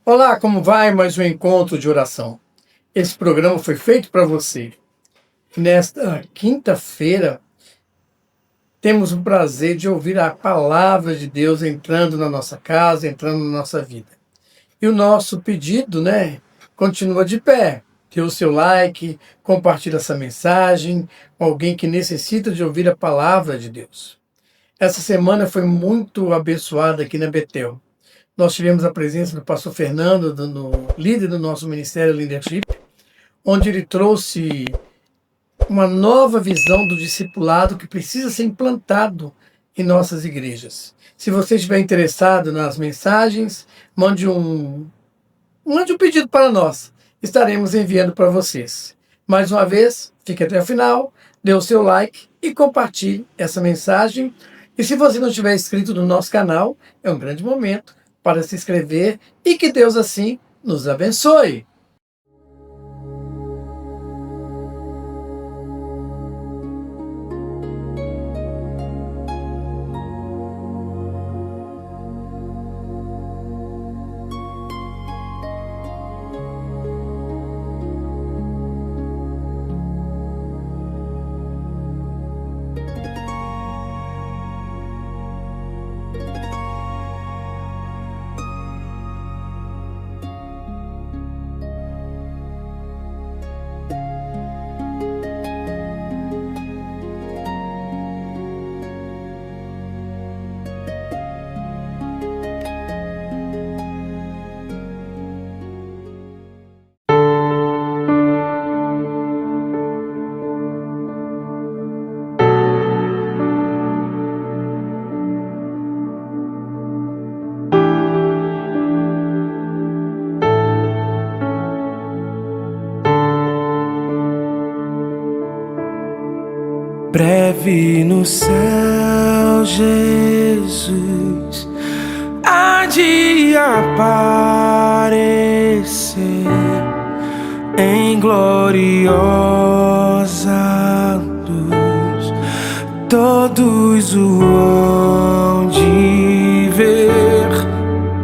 Olá, como vai? Mais um encontro de oração. Esse programa foi feito para você. Nesta quinta-feira, temos o prazer de ouvir a palavra de Deus entrando na nossa casa, entrando na nossa vida. E o nosso pedido, continua de pé. Dê o seu like, compartilhe essa mensagem com alguém que necessita de ouvir a palavra de Deus. Essa semana foi muito abençoada aqui na Betel. Nós tivemos a presença do pastor Fernando, líder do nosso Ministério Leadership, onde ele trouxe uma nova visão do discipulado que precisa ser implantado em nossas igrejas. Se você estiver interessado nas mensagens, mande um pedido para nós. Estaremos enviando para vocês. Mais uma vez, fique até o final, dê o seu like e compartilhe essa mensagem. E se você não estiver inscrito no nosso canal, é um grande momento para se inscrever e que Deus assim nos abençoe. Breve no céu, Jesus há de aparecer em gloriosa luz. Todos o hão de ver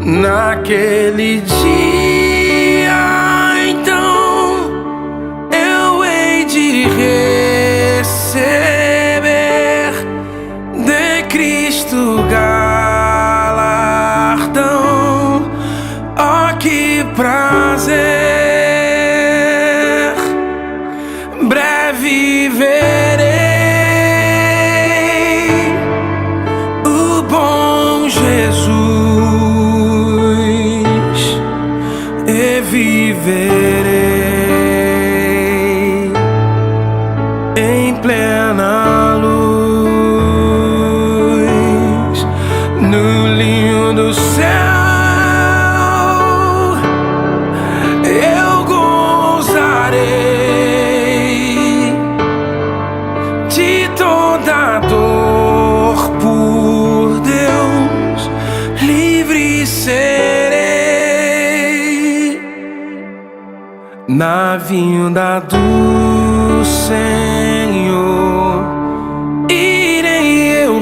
naquele dia. Então eu hei de receber Cristo galardão. Oh, que prazer! Breve verei o bom Jesus e viverei em plena luz. No lindo céu eu gozarei de toda dor, por Deus livre serei. Na vinda do Senhor irei eu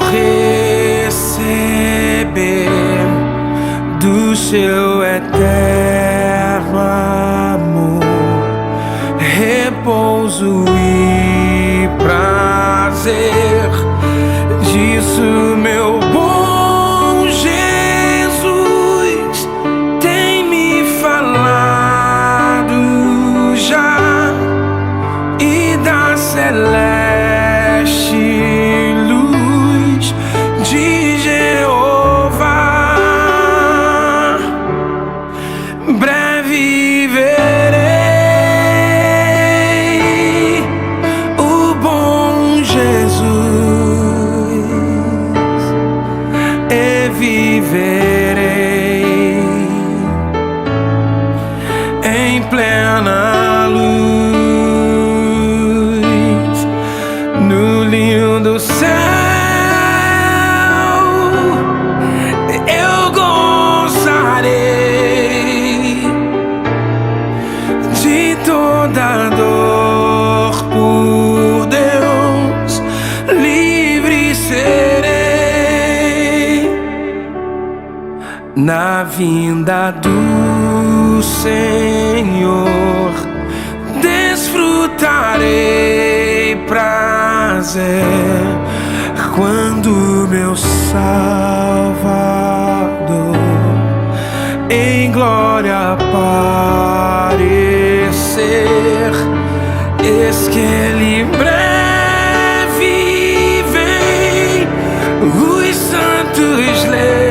do seu eterno amor, repouso e prazer. Disso meu bom Jesus tem me falado já, e da celeste luz de Jeová na vinda do Senhor. Desfrutarei prazer quando meu Salvador em glória aparecer. Eis que Ele breve vem, os santos levará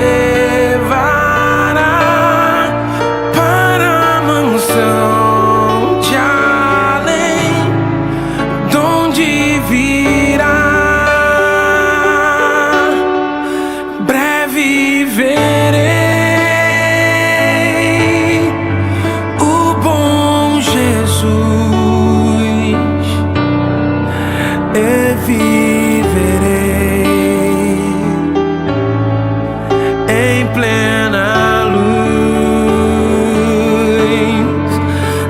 para a mansão de além, donde virá. Breve verei o bom Jesus e viverei em plena luz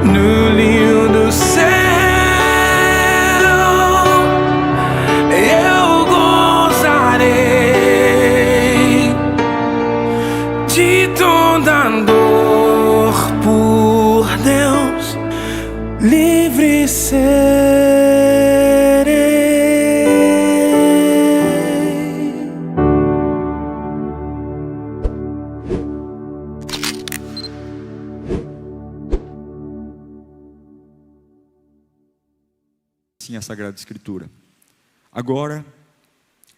no lindo céu. Eu gozarei de toda dor por Deus livre serei. Sim, a Sagrada Escritura. Agora,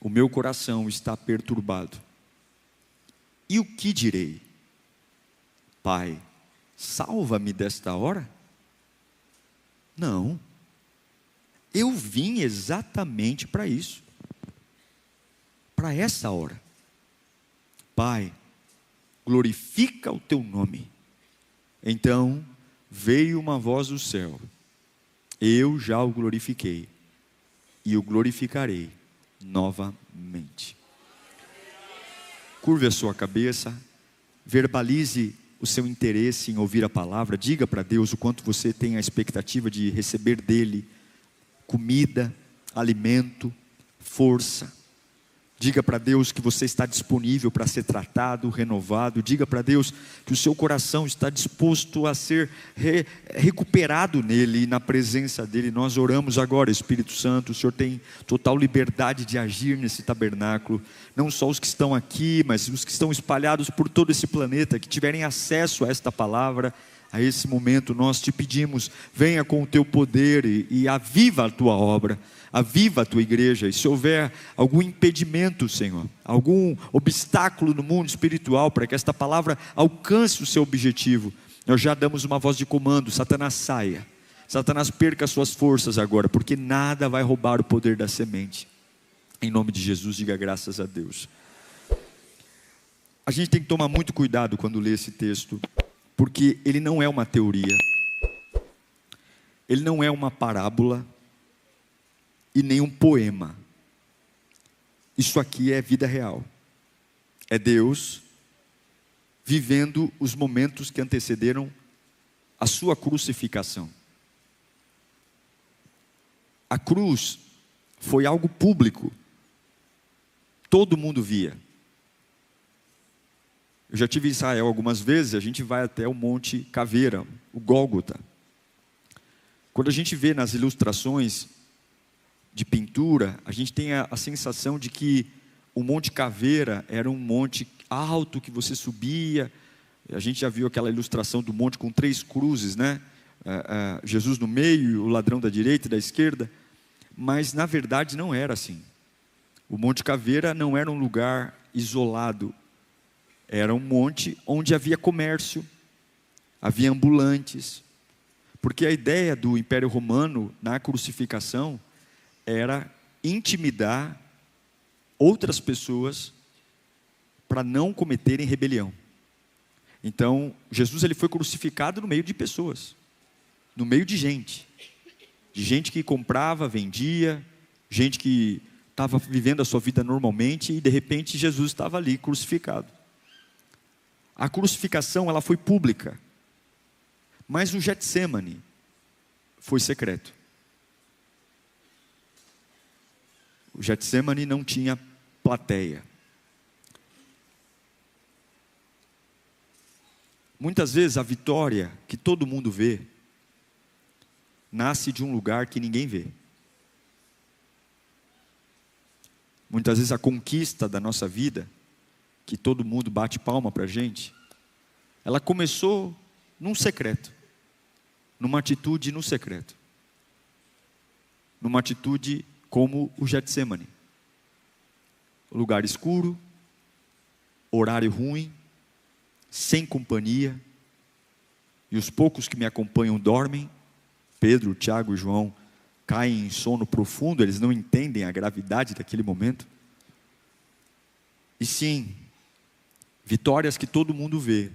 o meu coração está perturbado. E o que direi? Pai, salva-me desta hora? Não. Eu vim exatamente para isso. Para essa hora. Pai, glorifica o teu nome. Então veio uma voz do céu. Eu já o glorifiquei e o glorificarei novamente. Curve a sua cabeça, verbalize o seu interesse em ouvir a palavra, diga para Deus o quanto você tem a expectativa de receber dele comida, alimento, força. Diga para Deus que você está disponível para ser tratado, renovado. Diga para Deus que o seu coração está disposto a ser recuperado nele e na presença dele. Nós oramos agora, Espírito Santo. O Senhor tem total liberdade de agir nesse tabernáculo. Não só os que estão aqui, mas os que estão espalhados por todo esse planeta, que tiverem acesso a esta palavra, a esse momento. Nós te pedimos, venha com o teu poder e aviva a tua obra. Aviva a tua igreja. E se houver algum impedimento, Senhor, algum obstáculo no mundo espiritual para que esta palavra alcance o seu objetivo, nós já damos uma voz de comando: Satanás saia, Satanás perca as suas forças agora, porque nada vai roubar o poder da semente. Em nome de Jesus, diga graças a Deus. A gente tem que tomar muito cuidado quando lê esse texto, porque ele não é uma teoria, ele não é uma parábola e nem um poema. Isso aqui é vida real. É Deus vivendo os momentos que antecederam a sua crucificação. A cruz foi algo público. Todo mundo via. Eu já tive em Israel algumas vezes. A gente vai até o Monte Caveira, o Gólgota. Quando a gente vê nas ilustrações de pintura, a gente tem a sensação de que o Monte Caveira era um monte alto que você subia. A gente já viu aquela ilustração do monte com 3 cruzes, né? Jesus no meio, o ladrão da direita e da esquerda. Mas na verdade não era assim. O Monte Caveira não era um lugar isolado. Era um monte onde havia comércio, havia ambulantes. Porque a ideia do Império Romano na crucificação era intimidar outras pessoas para não cometerem rebelião. Então, Jesus ele foi crucificado no meio de pessoas, no meio de gente que comprava, vendia, gente que estava vivendo a sua vida normalmente e de repente Jesus estava ali crucificado. A crucificação ela foi pública, mas o Getsêmani foi secreto. O Getsêmani não tinha plateia. Muitas vezes a vitória que todo mundo vê, nasce de um lugar que ninguém vê. Muitas vezes a conquista da nossa vida, que todo mundo bate palma para a gente, ela começou num secreto, numa atitude no secreto, numa atitude como o Getsemane. Lugar escuro, horário ruim, sem companhia, e os poucos que me acompanham dormem. Pedro, Tiago e João caem em sono profundo, eles não entendem a gravidade daquele momento. E sim, vitórias que todo mundo vê,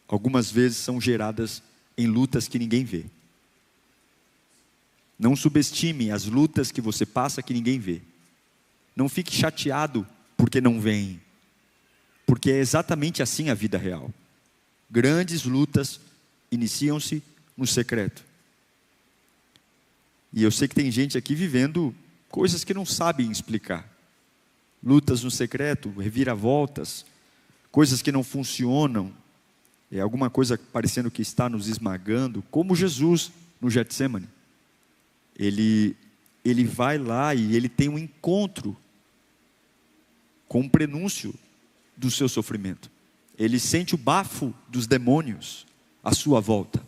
algumas vezes são geradas em lutas que ninguém vê. Não subestime as lutas que você passa que ninguém vê. Não fique chateado porque não vem, porque é exatamente assim a vida real. Grandes lutas iniciam-se no secreto. E eu sei que tem gente aqui vivendo coisas que não sabem explicar. Lutas no secreto, reviravoltas, coisas que não funcionam. É alguma coisa parecendo que está nos esmagando, como Jesus no Getsemane. Ele vai lá e ele tem um encontro com um prenúncio do seu sofrimento. Ele sente o bafo dos demônios à sua volta,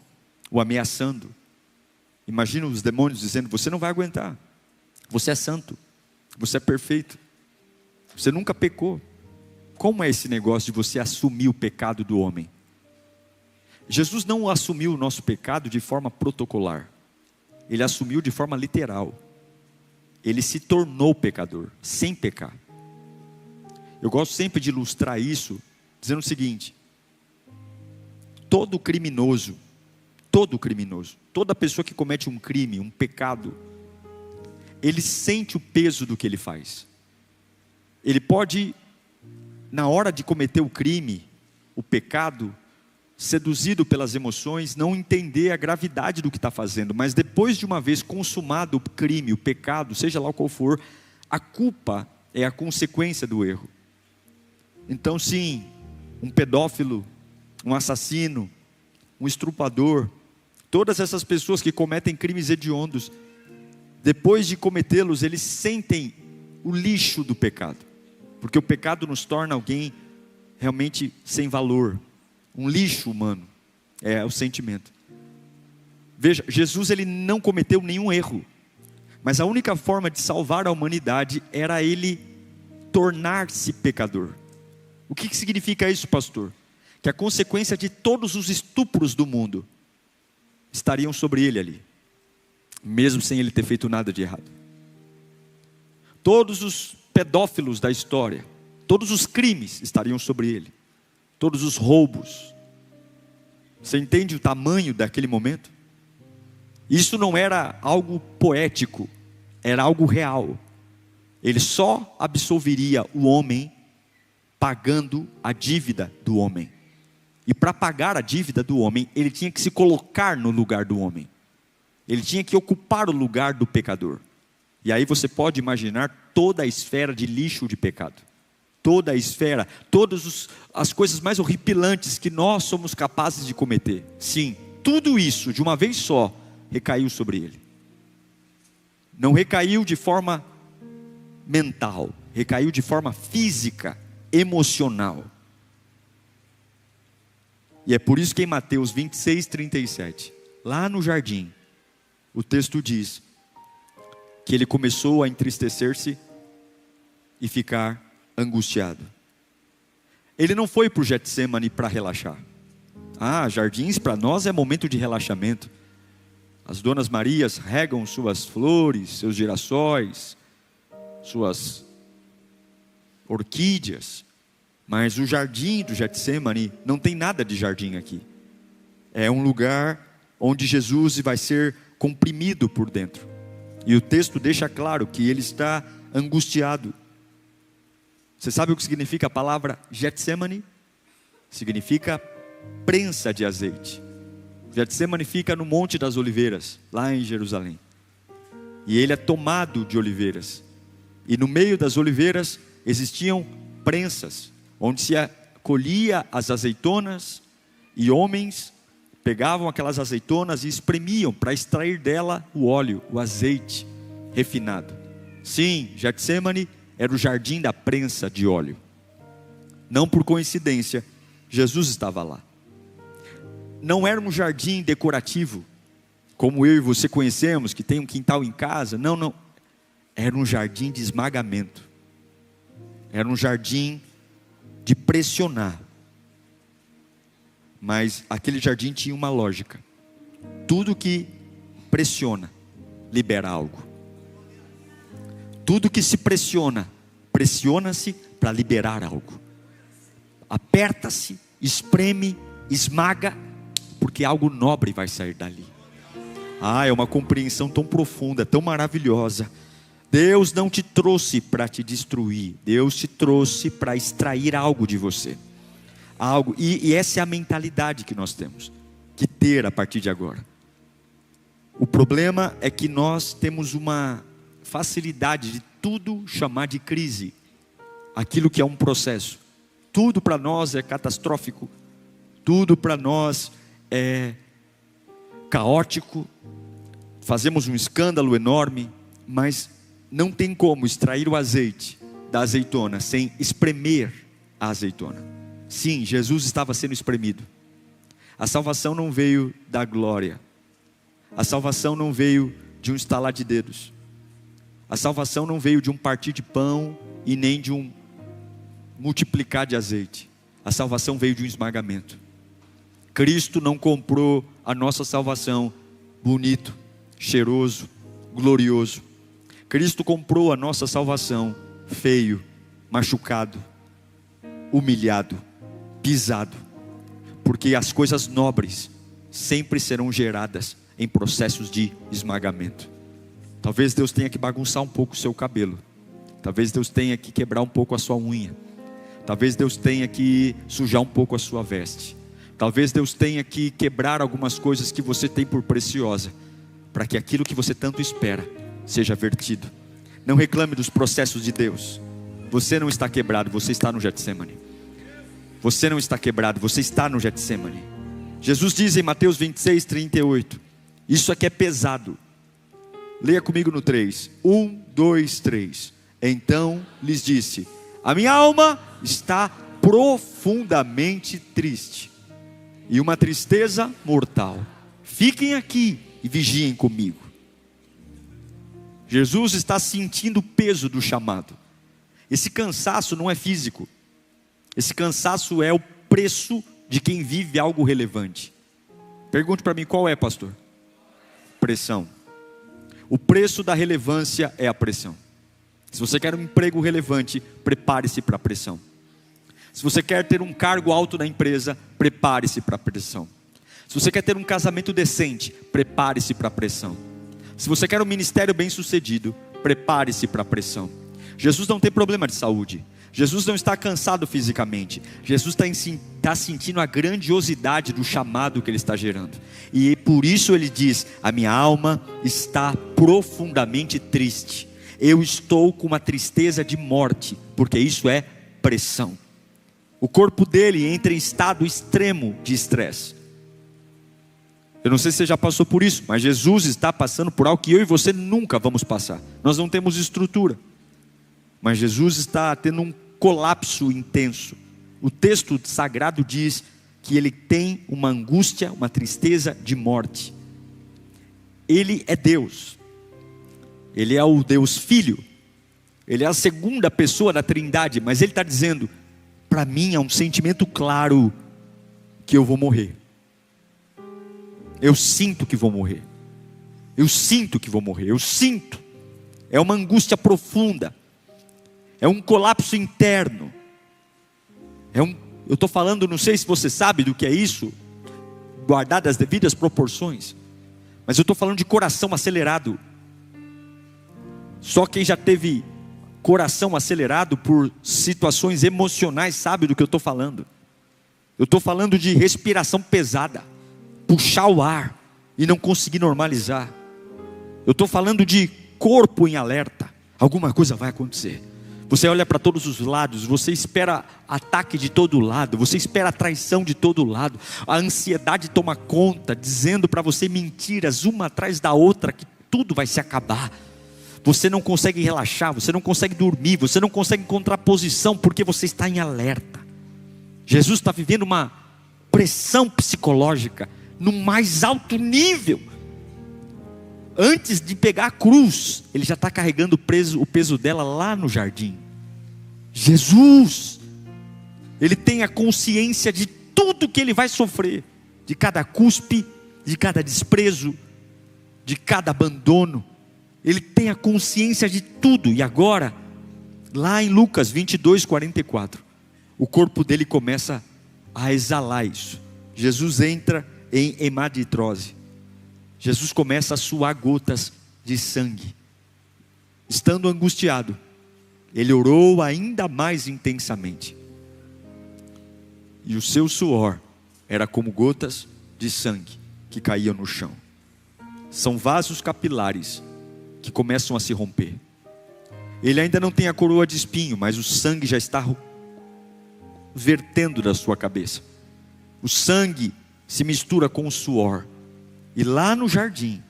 o ameaçando. Imagina os demônios dizendo: você não vai aguentar, você é santo, você é perfeito, você nunca pecou. Como é esse negócio de você assumir o pecado do homem? Jesus não assumiu o nosso pecado de forma protocolar, ele assumiu de forma literal. Ele se tornou pecador, sem pecar. Eu gosto sempre de ilustrar isso, dizendo o seguinte: todo criminoso, toda pessoa que comete um crime, um pecado, ele sente o peso do que ele faz. Ele pode, na hora de cometer o crime, o pecado, seduzido pelas emoções, não entender a gravidade do que está fazendo, mas depois de uma vez consumado o crime, o pecado, seja lá qual for, a culpa é a consequência do erro. Então sim, um pedófilo, um assassino, um estuprador, todas essas pessoas que cometem crimes hediondos, depois de cometê-los, eles sentem o lixo do pecado, porque o pecado nos torna alguém realmente sem valor, um lixo humano, é o sentimento. Veja, Jesus ele não cometeu nenhum erro, mas a única forma de salvar a humanidade era ele tornar-se pecador. O que significa isso, pastor? Que a consequência de todos os estupros do mundo estariam sobre ele ali, mesmo sem ele ter feito nada de errado. Todos os pedófilos da história, todos os crimes estariam sobre ele, todos os roubos. Você entende o tamanho daquele momento? Isso não era algo poético, era algo real. Ele só absolveria o homem pagando a dívida do homem. E para pagar a dívida do homem, ele tinha que se colocar no lugar do homem. Ele tinha que ocupar o lugar do pecador. E aí você pode imaginar toda a esfera de lixo de pecado. Toda a esfera, todas as coisas mais horripilantes que nós somos capazes de cometer. Sim, tudo isso de uma vez só recaiu sobre ele. Não recaiu de forma mental, recaiu de forma física, emocional. E é por isso que em Mateus 26, 37, lá no jardim, o texto diz que ele começou a entristecer-se e ficar angustiado. Ele não foi para o Getsemane para relaxar. Jardins para nós é momento de relaxamento. As donas Marias regam suas flores, seus girassóis, suas orquídeas. Mas o jardim do Getsemane não tem nada de jardim aqui. É um lugar onde Jesus vai ser comprimido por dentro. E o texto deixa claro que ele está angustiado. Você sabe o que significa a palavra Getsemane? Significa prensa de azeite. Getsemane fica no Monte das Oliveiras, lá em Jerusalém. E ele é tomado de oliveiras. E no meio das oliveiras existiam prensas, onde se colhia as azeitonas E homens pegavam aquelas azeitonas e espremiam para extrair dela o óleo, o azeite refinado. Sim, Getsemane era o jardim da prensa de óleo. Não por coincidência, Jesus estava lá. Não era um jardim decorativo, como eu e você conhecemos, que tem um quintal em casa. Não, não. Era um jardim de esmagamento. Era um jardim de pressionar. Mas aquele jardim tinha uma lógica. Tudo que pressiona, libera algo. Tudo que se pressiona, pressiona-se para liberar algo. Aperta-se, espreme, esmaga, porque algo nobre vai sair dali. É uma compreensão tão profunda, tão maravilhosa. Deus não te trouxe para te destruir. Deus te trouxe para extrair algo de você. Algo, e essa é a mentalidade que nós temos que ter a partir de agora. O problema é que nós temos uma facilidade de tudo chamar de crise. Aquilo que é um processo. Tudo para nós é catastrófico. Tudo para nós é caótico. Fazemos um escândalo enorme, mas não tem como extrair o azeite da azeitona sem espremer a azeitona. Sim, Jesus estava sendo espremido. A salvação não veio da glória. A salvação não veio de um estalar de dedos. A salvação não veio de um partir de pão e nem de um multiplicar de azeite. A salvação veio de um esmagamento. Cristo não comprou a nossa salvação bonito, cheiroso, glorioso. Cristo comprou a nossa salvação feio, machucado, humilhado, pisado. Porque as coisas nobres sempre serão geradas em processos de esmagamento. Talvez Deus tenha que bagunçar um pouco o seu cabelo. Talvez Deus tenha que quebrar um pouco a sua unha. Talvez Deus tenha que sujar um pouco a sua veste. Talvez Deus tenha que quebrar algumas coisas que você tem por preciosa, para que aquilo que você tanto espera seja vertido. Não reclame dos processos de Deus. Você não está quebrado, você está no Getsemane. Você não está quebrado, você está no Getsemane. Jesus diz em Mateus 26, 38. Isso aqui é pesado. Leia comigo no 3. 1, 2, 3. Então lhes disse: a minha alma está profundamente triste, e uma tristeza mortal. Fiquem aqui e vigiem comigo. Jesus está sentindo o peso do chamado. Esse cansaço não é físico. Esse cansaço é o preço de quem vive algo relevante. Pergunte para mim, qual é, pastor? Pressão. O preço da relevância é a pressão. Se você quer um emprego relevante, prepare-se para a pressão. Se você quer ter um cargo alto na empresa, prepare-se para a pressão. Se você quer ter um casamento decente, prepare-se para a pressão. Se você quer um ministério bem sucedido, prepare-se para a pressão. Jesus não tem problema de saúde. Jesus não está cansado fisicamente. Jesus está sentindo a grandiosidade do chamado que ele está gerando. E por isso ele diz: a minha alma está profundamente triste. Eu estou com uma tristeza de morte, porque isso é pressão. O corpo dele entra em estado extremo de estresse. Eu não sei se você já passou por isso, mas Jesus está passando por algo que eu e você nunca vamos passar. Nós não temos estrutura, mas Jesus está tendo um colapso intenso. O texto sagrado diz que ele tem uma angústia, uma tristeza de morte. Ele é Deus. Ele é o Deus Filho. Ele é a segunda pessoa da Trindade, mas ele está dizendo: para mim é um sentimento claro que eu vou morrer. Eu sinto que vou morrer. Eu sinto que vou morrer. Eu sinto. É uma angústia profunda. É um colapso interno. Eu estou falando, não sei se você sabe do que é isso, guardado as devidas proporções, mas eu estou falando de coração acelerado. Só quem já teve coração acelerado por situações emocionais sabe do que eu estou falando. Eu estou falando de respiração pesada, puxar o ar e não conseguir normalizar. Eu estou falando de corpo em alerta. Alguma coisa vai acontecer. Você olha para todos os lados, você espera ataque de todo lado, você espera traição de todo lado, a ansiedade toma conta, dizendo para você mentiras uma atrás da outra, que tudo vai se acabar. Você não consegue relaxar, você não consegue dormir, você não consegue encontrar posição, porque você está em alerta. Jesus está vivendo uma pressão psicológica no mais alto nível. Antes de pegar a cruz, ele já está carregando o peso dela lá no jardim. Jesus, ele tem a consciência de tudo que ele vai sofrer, de cada cuspe, de cada desprezo, de cada abandono. Ele tem a consciência de tudo. E agora, lá em Lucas 22:44, o corpo dele começa a exalar isso. Jesus entra em hemaditrose. Jesus começa a suar gotas de sangue. Estando angustiado, ele orou ainda mais intensamente. E o seu suor era como gotas de sangue que caíam no chão. São vasos capilares que começam a se romper. Ele ainda não tem a coroa de espinho, mas o sangue já está vertendo da sua cabeça. O sangue se mistura com o suor. E lá no jardim,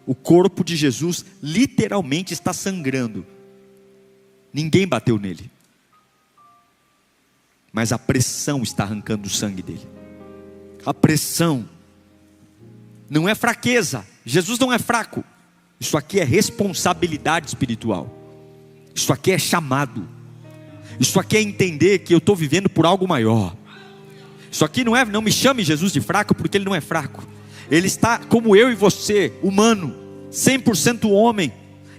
o corpo de Jesus literalmente está sangrando. Ninguém bateu nele, mas a pressão está arrancando o sangue dele. A pressão não é fraqueza. Jesus não é fraco. Isso aqui é responsabilidade espiritual. Isso aqui é chamado. Isso aqui é entender que eu estou vivendo por algo maior. Isso aqui não me chame Jesus de fraco, porque ele não é fraco. Ele está como eu e você, humano, 100% homem.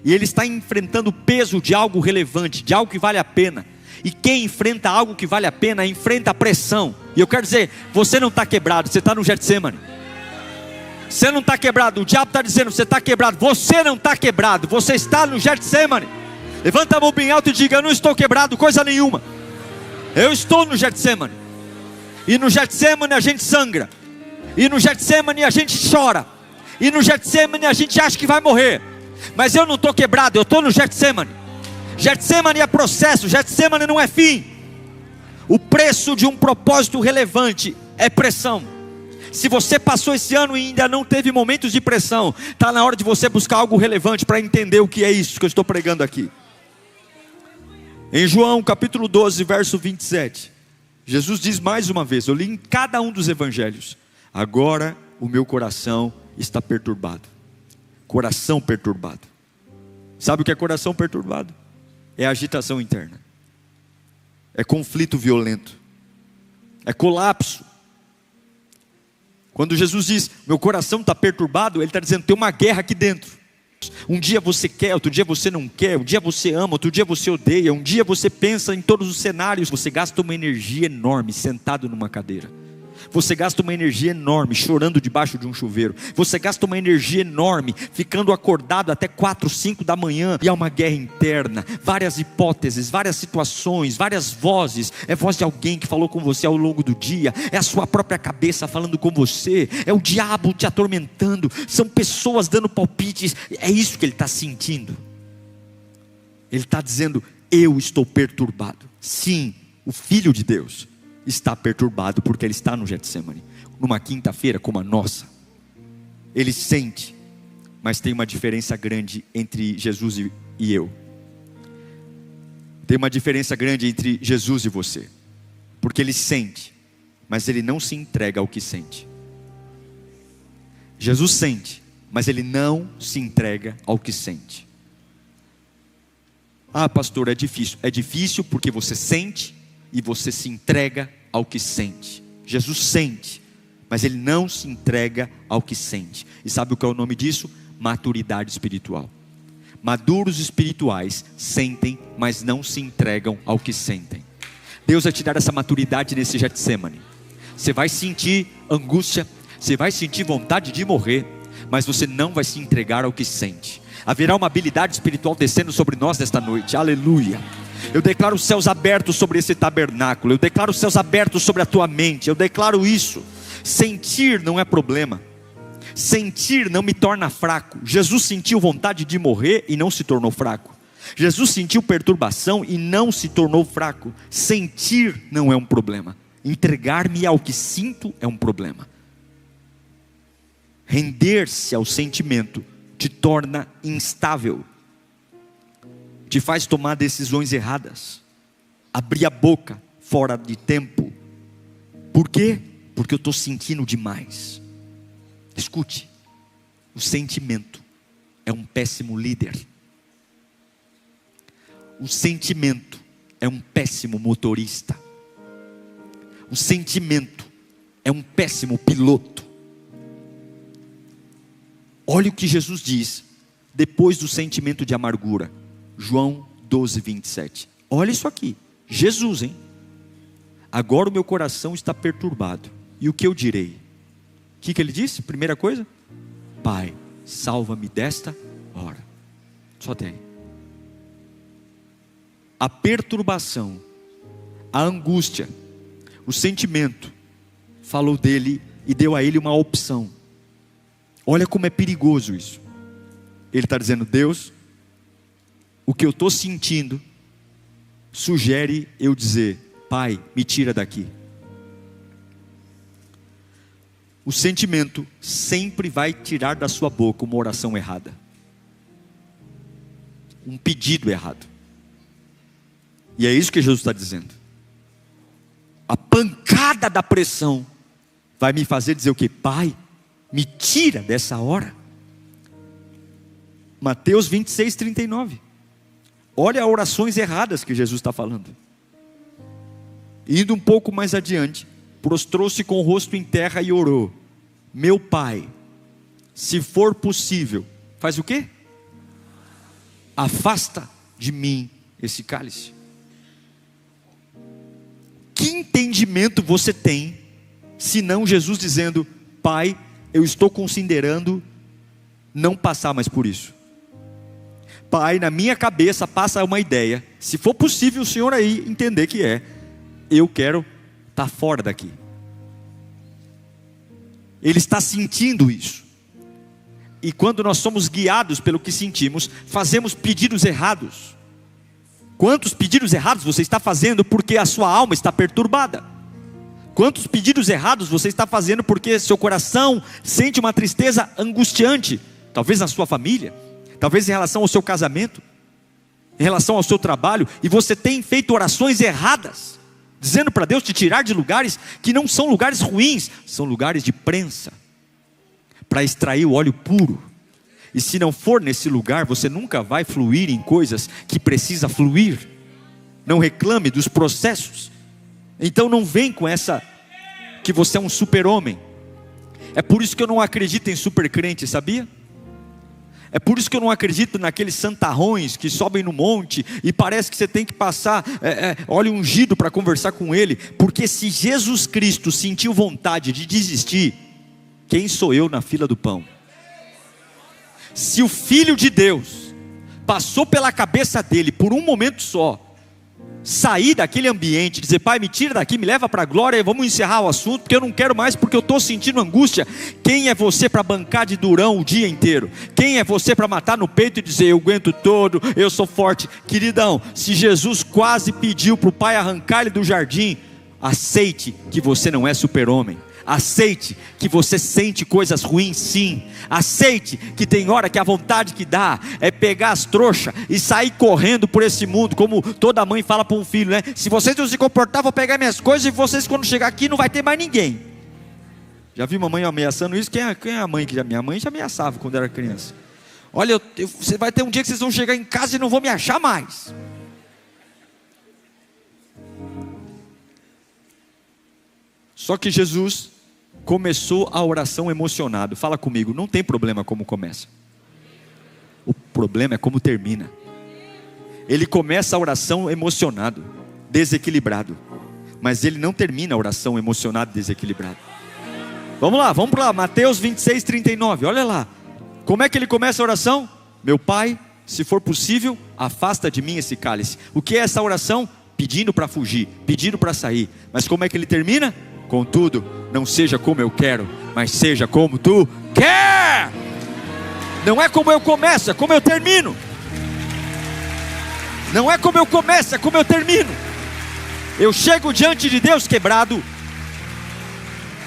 E ele está enfrentando o peso de algo relevante, de algo que vale a pena. E quem enfrenta algo que vale a pena, enfrenta a pressão. E eu quero dizer, você não está quebrado, você está no Getsemane. Você não está quebrado, o diabo está dizendo, você está quebrado. Você não está quebrado, você está no Getsemane. Levanta a mão bem alto e diga, eu não estou quebrado, coisa nenhuma. Eu estou no Getsemane. E no Getsemane a gente sangra. E no Getsemane a gente chora. E no Getsemane a gente acha que vai morrer. Mas eu não estou quebrado, eu estou no Getsemane. Getsemane é processo, Getsemane não é fim. O preço de um propósito relevante é pressão. Se você passou esse ano e ainda não teve momentos de pressão, está na hora de você buscar algo relevante para entender o que é isso que eu estou pregando aqui. Em João capítulo 12, verso 27, Jesus diz mais uma vez, eu li em cada um dos evangelhos: agora o meu coração está perturbado. Coração perturbado. Sabe o que é coração perturbado? É agitação interna. É conflito violento. É colapso. Quando Jesus diz, meu coração está perturbado, Ele está dizendo, tem uma guerra aqui dentro. Um dia você quer, outro dia você não quer. Um dia você ama, outro dia você odeia. Um dia você pensa em todos os cenários. Você gasta uma energia enorme sentado numa cadeira. Você gasta uma energia enorme chorando debaixo de um chuveiro. Você gasta uma energia enorme ficando acordado até 4, 5 da manhã. E há uma guerra interna, várias hipóteses, várias situações, várias vozes. É voz de alguém que falou com você ao longo do dia. É a sua própria cabeça falando com você. É o diabo te atormentando. São pessoas dando palpites. É isso que ele está sentindo. Ele está dizendo, eu estou perturbado. Sim, o Filho de Deus está perturbado, porque ele está no Getsemane, numa quinta-feira como a nossa. Ele sente, mas tem uma diferença grande entre Jesus e eu. Tem uma diferença grande entre Jesus e você, porque ele sente, mas ele não se entrega ao que sente. Jesus sente, mas ele não se entrega ao que sente. Ah, pastor, é difícil. É difícil porque você sente e você se entrega ao que sente. Jesus sente, mas ele não se entrega ao que sente. E sabe o que é o nome disso? Maturidade espiritual. Maduros espirituais sentem, mas não se entregam ao que sentem. Deus vai te dar essa maturidade nesse Getsemane. Você vai sentir angústia, você vai sentir vontade de morrer, mas você não vai se entregar ao que sente. Haverá uma habilidade espiritual descendo sobre nós nesta noite. Aleluia. Eu declaro os céus abertos sobre esse tabernáculo. Eu declaro os céus abertos sobre a tua mente. Eu declaro isso. Sentir não é problema. Sentir não me torna fraco. Jesus sentiu vontade de morrer e não se tornou fraco. Jesus sentiu perturbação e não se tornou fraco. Sentir não é um problema. Entregar-me ao que sinto é um problema. Render-se ao sentimento te torna instável, te faz tomar decisões erradas, abrir a boca fora de tempo. Por quê? Porque eu estou sentindo demais. Escute, o sentimento é um péssimo líder. O sentimento é um péssimo motorista. O sentimento é um péssimo piloto. Olha o que Jesus diz depois do sentimento de amargura. João 12, 27. Olha isso aqui. Jesus, hein? Agora o meu coração está perturbado. E o que eu direi? O que ele disse? Primeira coisa: Pai, salva-me desta hora. Só tem. A perturbação, a angústia, o sentimento falou dele e deu a ele uma opção. Olha como é perigoso isso. Ele está dizendo: Deus, o que eu estou sentindo sugere eu dizer: Pai, me tira daqui. O sentimento sempre vai tirar da sua boca uma oração errada, um pedido errado. E é isso que Jesus está dizendo. A pancada da pressão vai me fazer dizer o quê? Pai, me tira dessa hora. Mateus 26, 39. Olha as orações erradas que Jesus está falando. Indo um pouco mais adiante, prostrou-se com o rosto em terra e orou: Meu Pai, se for possível, faz o quê? Afasta de mim esse cálice. Que entendimento você tem, se não Jesus dizendo: Pai, eu estou considerando não passar mais por isso. Pai, na minha cabeça passa uma ideia, se for possível o Senhor aí entender que eu quero estar fora daqui. Ele está sentindo isso. E quando nós somos guiados pelo que sentimos, fazemos pedidos errados. Quantos pedidos errados você está fazendo porque a sua alma está perturbada? Quantos pedidos errados você está fazendo porque seu coração sente uma tristeza angustiante? Talvez na sua família, talvez em relação ao seu casamento, em relação ao seu trabalho, e você tem feito orações erradas, dizendo para Deus te tirar de lugares que não são lugares ruins, são lugares de prensa, para extrair o óleo puro. E se não for nesse lugar, você nunca vai fluir em coisas que precisa fluir. Não reclame dos processos. Então não vem com essa que você é um super-homem. É por isso que eu não acredito em super-crente, sabia? É por isso que eu não acredito naqueles santarrões que sobem no monte e parece que você tem que passar óleo ungido para conversar com ele. Porque se Jesus Cristo sentiu vontade de desistir, quem sou eu na fila do pão? Se o Filho de Deus passou pela cabeça dele por um momento só, sair daquele ambiente, dizer: Pai, me tira daqui, me leva para a glória, vamos encerrar o assunto, porque eu não quero mais, porque eu estou sentindo angústia. Quem é você para bancar de durão o dia inteiro? Quem é você para matar no peito e dizer: eu aguento todo, eu sou forte? Queridão, se Jesus quase pediu para o Pai arrancar ele do jardim, aceite que você não é super-homem. Aceite que você sente coisas ruins, sim. Aceite que tem hora que a vontade que dá é pegar as trouxas e sair correndo por esse mundo, como toda mãe fala para um filho, né? Se vocês não se comportar, vou pegar minhas coisas e vocês, quando chegar aqui, não vai ter mais ninguém. Já vi mamãe ameaçando isso? Quem é a mãe que já? Minha mãe já ameaçava quando era criança. Olha, você vai ter um dia que vocês vão chegar em casa e não vão me achar mais. Só que Jesus começou a oração emocionado. Fala comigo, não tem problema como começa. O problema é como termina. Ele começa a oração emocionado, desequilibrado. Mas ele não termina a oração emocionado, desequilibrado. Vamos lá, Mateus 26, 39, olha lá. Como é que ele começa a oração? Meu Pai, se for possível, afasta de mim esse cálice. O que é essa oração? Pedindo para fugir, pedindo para sair. Mas como é que ele termina? Contudo, não seja como eu quero, mas seja como tu quer. Não é como eu começo, é como eu termino. Não é como eu começo, é como eu termino. Eu chego diante de Deus quebrado.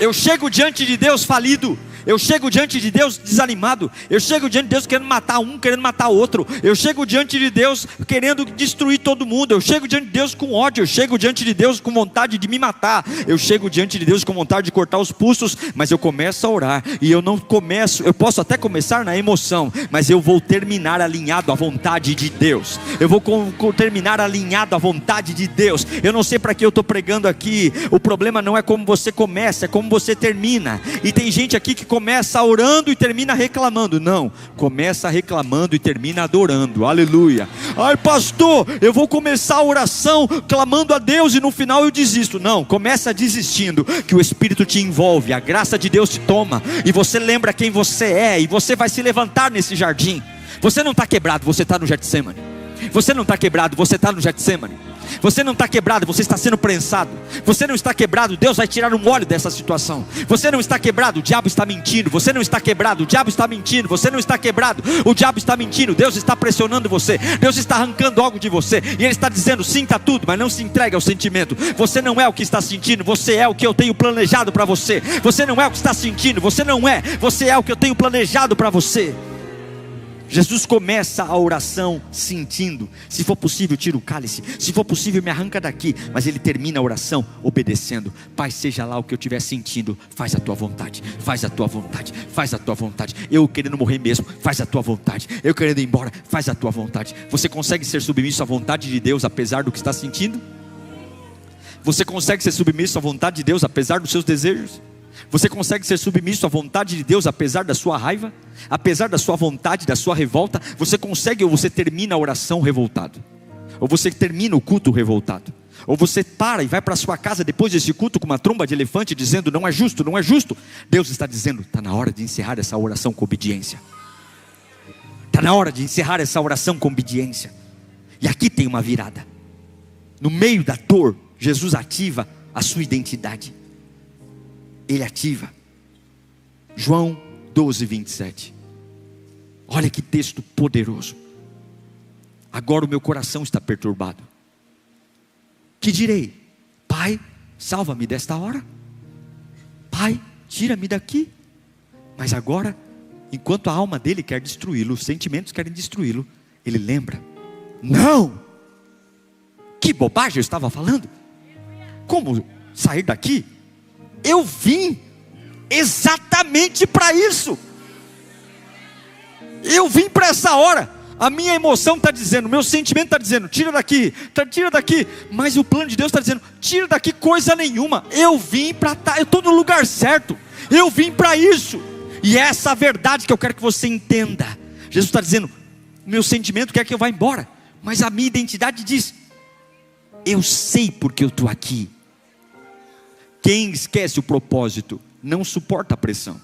Eu chego diante de Deus falido. Eu chego diante de Deus desanimado. Eu chego diante de Deus querendo matar um, querendo matar outro. Eu chego diante de Deus querendo destruir todo mundo. Eu chego diante de Deus com ódio. Eu chego diante de Deus com vontade de me matar. Eu chego diante de Deus com vontade de cortar os pulsos. Mas eu começo a orar. E eu não começo, eu posso até começar na emoção, mas eu vou terminar alinhado à vontade de Deus. Eu vou terminar alinhado à vontade de Deus. Eu não sei para que eu estou pregando aqui. O problema não é como você começa, é como você termina. E tem gente aqui que começa orando e termina reclamando. Não, começa reclamando e termina adorando. Aleluia. Ai pastor, eu vou começar a oração clamando a Deus e no final eu desisto. Não, começa desistindo, que o Espírito te envolve, a graça de Deus te toma, e você lembra quem você é, e você vai se levantar nesse jardim. Você não está quebrado, você está no Getsemane. Você não está quebrado, você está no Getsemane. Você não está quebrado, você está sendo prensado. Você não está quebrado, Deus vai tirar um óleo dessa situação. Você não está quebrado, o diabo está mentindo. Você não está quebrado, o diabo está mentindo. Você não está quebrado, o diabo está mentindo. Deus está pressionando você, Deus está arrancando algo de você, e Ele está dizendo, sinta tudo, mas não se entregue ao sentimento. Você não é o que está sentindo, você é o que eu tenho planejado para você. Você não é o que está sentindo, você não é, você é o que eu tenho planejado para você. Jesus começa a oração sentindo. Se for possível, tira o cálice. Se for possível, me arranca daqui. Mas ele termina a oração obedecendo. Pai, seja lá o que eu estiver sentindo, faz a tua vontade, faz a tua vontade, faz a tua vontade. Eu querendo morrer mesmo, faz a tua vontade. Eu querendo ir embora, faz a tua vontade. Você consegue ser submisso à vontade de Deus apesar do que está sentindo? Você consegue ser submisso à vontade de Deus apesar dos seus desejos? Você consegue ser submisso à vontade de Deus apesar da sua raiva? Apesar da sua vontade, da sua revolta? Você consegue, ou você termina a oração revoltado? Ou você termina o culto revoltado? Ou você para e vai para a sua casa depois desse culto com uma tromba de elefante dizendo, não é justo, não é justo? Deus está dizendo, está na hora de encerrar essa oração com obediência. Está na hora de encerrar essa oração com obediência. E aqui tem uma virada. No meio da dor, Jesus ativa a sua identidade. Ele ativa. João 12, 27. Olha que texto poderoso. Agora o meu coração está perturbado. Que direi? Pai, salva-me desta hora. Pai, tira-me daqui. Mas agora, enquanto a alma dele quer destruí-lo, os sentimentos querem destruí-lo, ele lembra. Não! Que bobagem eu estava falando. Como sair daqui? Eu vim exatamente para isso. Eu vim para essa hora. A minha emoção está dizendo, meu sentimento está dizendo, tira daqui, tira daqui. Mas o plano de Deus está dizendo, tira daqui coisa nenhuma. Eu vim para estar, eu estou no lugar certo. Eu vim para isso. E é essa a verdade que eu quero que você entenda. Jesus está dizendo, meu sentimento quer que eu vá embora, mas a minha identidade diz, eu sei porque eu estou aqui. Quem esquece o propósito não suporta a pressão.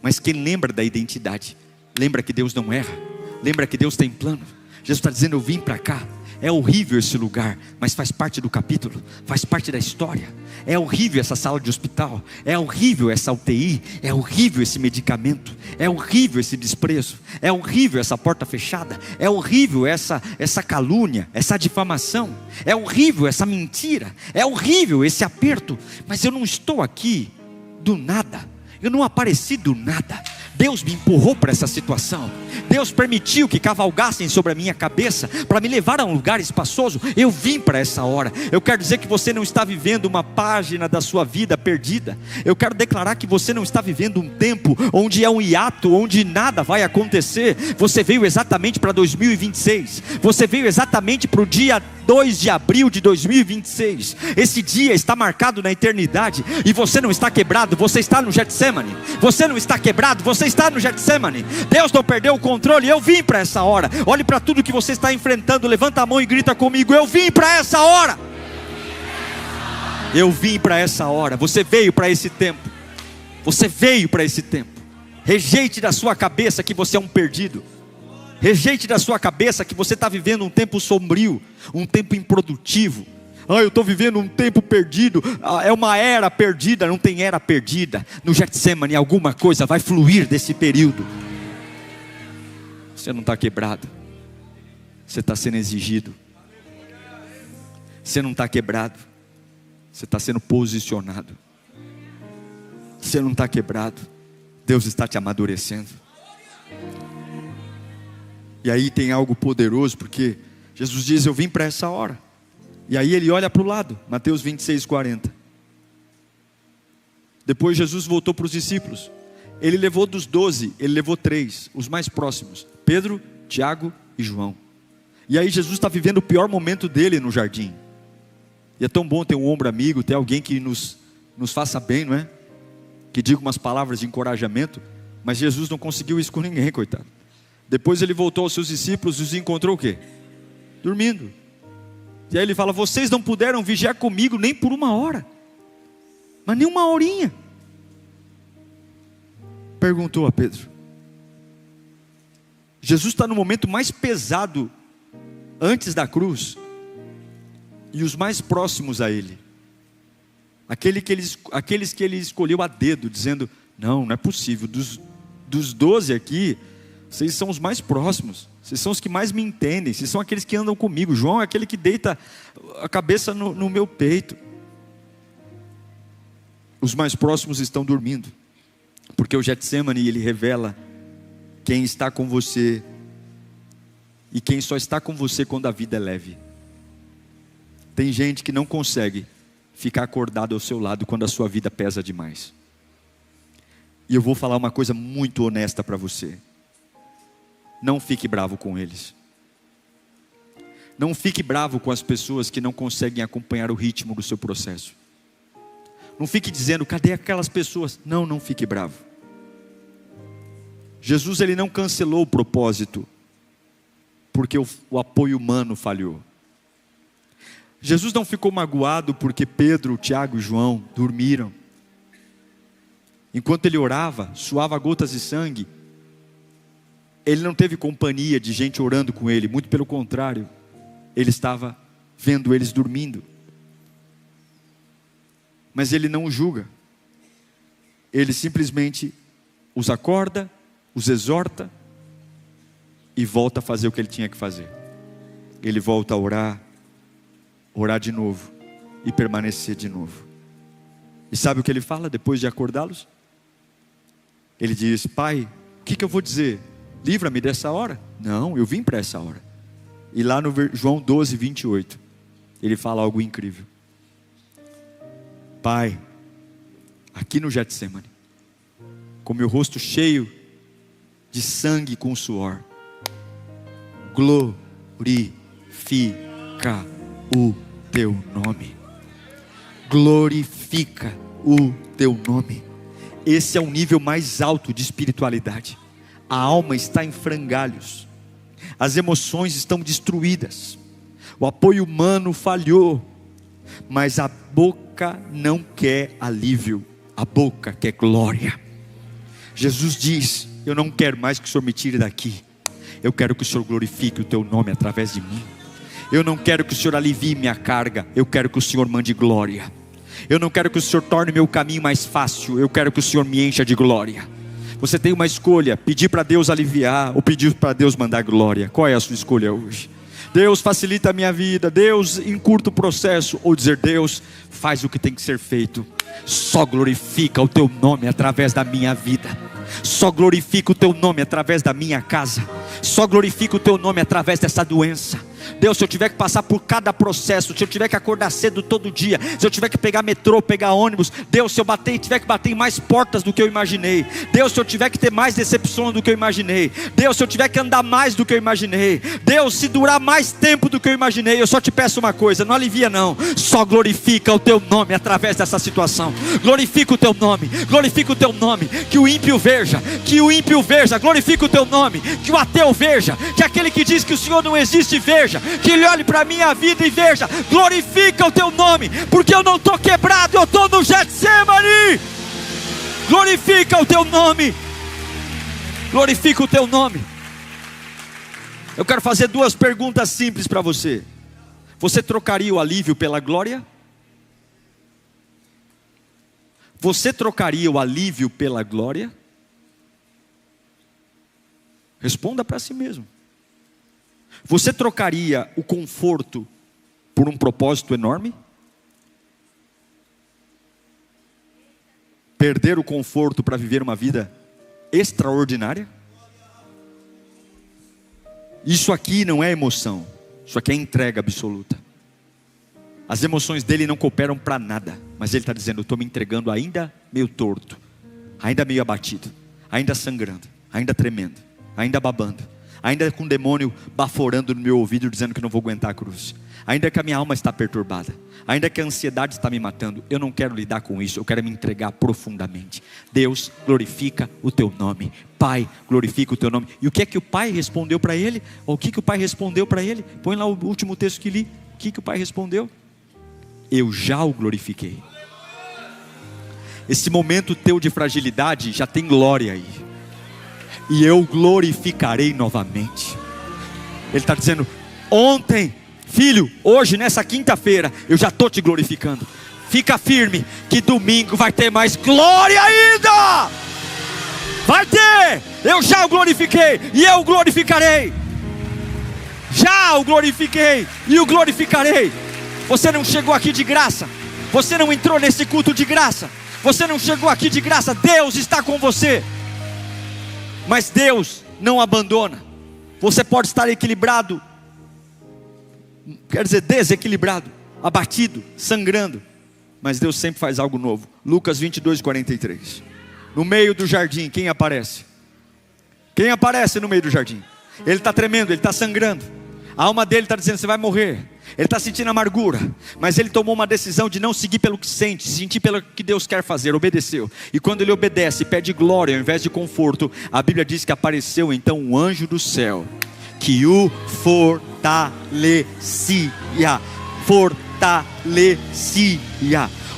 Mas quem lembra da identidade, lembra que Deus não erra, lembra que Deus tem plano. Jesus está dizendo, eu vim para cá. É horrível esse lugar, mas faz parte do capítulo, faz parte da história. É horrível essa sala de hospital, é horrível essa UTI, é horrível esse medicamento, é horrível esse desprezo, é horrível essa porta fechada, é horrível essa calúnia, essa difamação, é horrível essa mentira, é horrível esse aperto. Mas eu não estou aqui do nada, eu não apareci do nada. Deus me empurrou para essa situação. Deus permitiu que cavalgassem sobre a minha cabeça para me levar a um lugar espaçoso. Eu vim para essa hora. Eu quero dizer que você não está vivendo uma página da sua vida perdida. Eu quero declarar que você não está vivendo um tempo onde é um hiato, onde nada vai acontecer. Você veio exatamente para 2026. Você veio exatamente para o dia 2 de abril de 2026. Esse dia está marcado na eternidade. E você não está quebrado, você está no Getsemane. Você não está quebrado, você está no Getsemane. Deus não perdeu o controle. Eu vim para essa hora. Olhe para tudo que você está enfrentando. Levanta a mão e grita comigo, eu vim para essa hora. Eu vim para essa hora. Você veio para esse tempo. Você veio para esse tempo. Rejeite da sua cabeça que você é um perdido. Rejeite da sua cabeça que você está vivendo um tempo sombrio, um tempo improdutivo. Eu estou vivendo um tempo perdido. É uma era perdida. Não tem era perdida. No Getsemane alguma coisa vai fluir desse período. Você não está quebrado. você está sendo exigido. Você não está quebrado, você está sendo posicionado. Você não está quebrado, Deus está te amadurecendo. E aí tem algo poderoso, porque Jesus diz: eu vim para essa hora. E aí ele olha para o lado, Mateus 26:40. Depois Jesus voltou para os discípulos. Ele levou dos 12, ele levou 3, os mais próximos: Pedro, Tiago e João. E aí Jesus está vivendo o pior momento dele no jardim. E é tão bom ter um ombro amigo, ter alguém que nos faça bem, não é? Que diga umas palavras de encorajamento. Mas Jesus não conseguiu isso com ninguém, coitado. Depois ele voltou aos seus discípulos e os encontrou o quê? Dormindo. E aí ele fala: vocês não puderam vigiar comigo nem por 1 hora, mas nem 1 horinha. Perguntou a Pedro. Jesus está no momento mais pesado antes da cruz, e os mais próximos a ele, aqueles que ele escolheu a dedo, dizendo: não é possível, dos 12 aqui, vocês são os mais próximos, vocês são os que mais me entendem, vocês são aqueles que andam comigo. João é aquele que deita a cabeça no meu peito. Os mais próximos estão dormindo, porque o Getsemane, ele revela quem está com você, e quem só está com você quando a vida é leve. Tem gente que não consegue ficar acordado ao seu lado quando a sua vida pesa demais. E eu vou falar uma coisa muito honesta para você: não fique bravo com eles. Não fique bravo com as pessoas que não conseguem acompanhar o ritmo do seu processo. Não fique dizendo: cadê aquelas pessoas? Não fique bravo. Jesus, ele não cancelou o propósito porque o apoio humano falhou. Jesus não ficou magoado porque Pedro, Tiago e João dormiram. Enquanto ele orava, suava gotas de sangue, ele não teve companhia de gente orando com ele, muito pelo contrário, ele estava vendo eles dormindo. Mas ele não os julga, ele simplesmente os acorda, os exorta e volta a fazer o que ele tinha que fazer. Ele volta a orar de novo e permanecer de novo. E sabe o que ele fala depois de acordá-los? Ele diz: Pai, o que eu vou dizer? Livra-me dessa hora? Não, eu vim para essa hora. E lá no João 12:28, ele fala algo incrível. Pai, aqui no Getsemane, com meu rosto cheio de sangue com suor, glorifica o teu nome. Glorifica o teu nome. Esse é o nível mais alto de espiritualidade. A alma está em frangalhos, as emoções estão destruídas, o apoio humano falhou, mas a boca não quer alívio, a boca quer glória. Jesus diz: eu não quero mais que o Senhor me tire daqui, eu quero que o Senhor glorifique o teu nome através de mim. Eu não quero que o Senhor alivie minha carga, eu quero que o Senhor mande glória. Eu não quero que o Senhor torne meu caminho mais fácil, eu quero que o Senhor me encha de glória. Você tem uma escolha: pedir para Deus aliviar ou pedir para Deus mandar glória. Qual é a sua escolha hoje? Deus, facilita a minha vida, Deus, encurta o processo, ou dizer: Deus, faz o que tem que ser feito, só glorifica o teu nome através da minha vida, só glorifica o teu nome através da minha casa, só glorifica o teu nome através dessa doença. Deus, se eu tiver que passar por cada processo, se eu tiver que acordar cedo todo dia, se eu tiver que pegar metrô, pegar ônibus, Deus, se eu tiver que bater em mais portas do que eu imaginei, Deus, se eu tiver que ter mais decepção do que eu imaginei, Deus, se eu tiver que andar mais do que eu imaginei, Deus, se durar mais tempo do que eu imaginei, eu só te peço uma coisa: não alivia não, só glorifica o teu nome através dessa situação. Glorifica o teu nome, glorifica o teu nome, que o ímpio veja, glorifica o teu nome, que o ateu veja, que aquele que diz que o Senhor não existe veja, que ele olhe para a minha vida e veja: glorifica o teu nome, porque eu não estou quebrado, eu estou no Getsemane. Glorifica o teu nome, glorifica o teu nome. Eu quero fazer 2 perguntas simples para você. Você trocaria o alívio pela glória? Você trocaria o alívio pela glória? Responda para si mesmo. Você trocaria o conforto por um propósito enorme? Perder o conforto para viver uma vida extraordinária? Isso aqui não é emoção, isso aqui é entrega absoluta. As emoções dele não cooperam para nada, mas ele está dizendo: eu estou me entregando ainda meio torto, ainda meio abatido, ainda sangrando, ainda tremendo, ainda babando, ainda com o demônio baforando no meu ouvido dizendo que não vou aguentar a cruz, ainda que a minha alma está perturbada, ainda que a ansiedade está me matando. Eu não quero lidar com isso, eu quero me entregar profundamente. Deus, glorifica o teu nome. Pai, glorifica o teu nome. E o que é que o pai respondeu para ele? Ou o que que o pai respondeu para ele? Põe lá o último texto que li. O que que o pai respondeu? Eu já o glorifiquei. Esse momento teu de fragilidade já tem glória aí, e eu glorificarei novamente. Ele está dizendo: ontem, filho, hoje, nessa quinta-feira, eu já estou te glorificando. Fica firme, que domingo vai ter mais glória ainda. Vai ter. Eu já o glorifiquei, e eu o glorificarei. Já o glorifiquei, e o glorificarei. Você não chegou aqui de graça, você não entrou nesse culto de graça, você não chegou aqui de graça. Deus está com você, mas Deus não abandona. Você pode estar equilibrado, quer dizer, desequilibrado, abatido, sangrando, mas Deus sempre faz algo novo. Lucas 22:43. No meio do jardim, quem aparece? Quem aparece no meio do jardim? Ele está tremendo, ele está sangrando, a alma dele está dizendo: você vai morrer. Ele está sentindo amargura, mas ele tomou uma decisão de não seguir pelo que sente, sentir pelo que Deus quer fazer. Obedeceu, e quando ele obedece, pede glória ao invés de conforto. A Bíblia diz que apareceu então um anjo do céu, que o fortalecia.